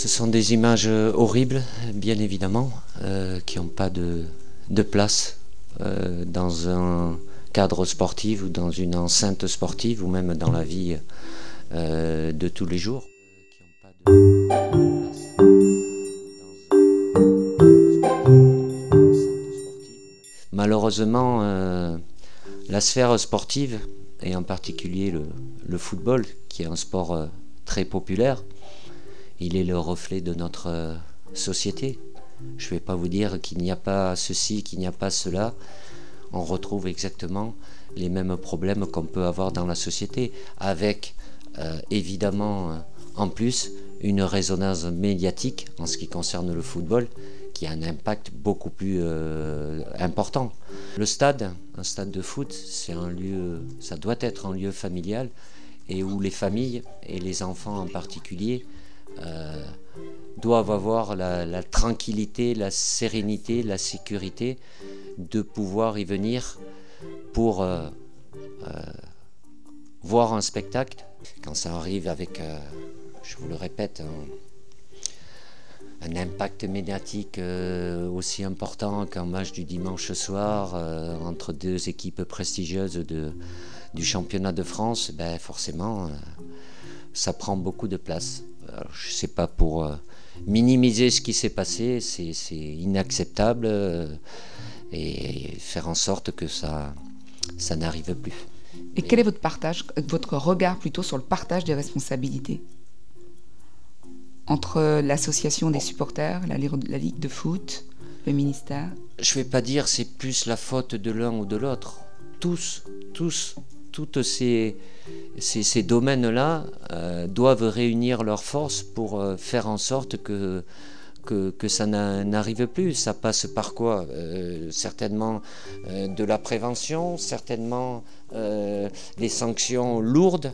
Ce sont des images horribles, bien évidemment, qui n'ont pas de place dans un cadre sportif ou dans une enceinte sportive ou même dans la vie de tous les jours. Malheureusement, la sphère sportive, et en particulier le football, qui est un sport très populaire, il est le reflet de notre société. Je ne vais pas vous dire qu'il n'y a pas ceci, qu'il n'y a pas cela. On retrouve exactement les mêmes problèmes qu'on peut avoir dans la société, avec évidemment en plus une résonance médiatique en ce qui concerne le football, qui a un impact beaucoup plus important. Le stade, un stade de foot, c'est un lieu, ça doit être un lieu familial et où les familles et les enfants en particulier doivent avoir la tranquillité, la sérénité, la sécurité de pouvoir y venir pour voir un spectacle. Quand ça arrive avec, je vous le répète, un impact médiatique aussi important qu'un match du dimanche soir entre deux équipes prestigieuses du championnat de France, ben forcément ça prend beaucoup de place. Alors, je ne sais pas pour minimiser ce qui s'est passé, c'est inacceptable et faire en sorte que ça n'arrive plus. Et quel est votre regard plutôt sur le partage des responsabilités entre l'association des supporters, la ligue de foot, le ministère? Je ne vais pas dire c'est plus la faute de l'un ou de l'autre. Tous, ces domaines-là doivent réunir leurs forces pour faire en sorte que ça n'arrive plus. Ça passe par quoi? Certainement de la prévention, certainement les sanctions lourdes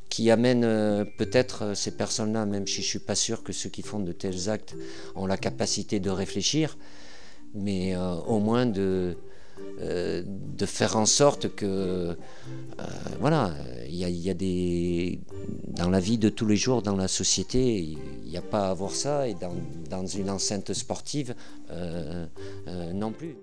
qui amènent peut-être ces personnes-là, même si je ne suis pas sûr que ceux qui font de tels actes ont la capacité de réfléchir, mais au moins de faire en sorte que voilà, il y a dans la vie de tous les jours, dans la société, il n'y a pas à voir ça, et dans une enceinte sportive non plus.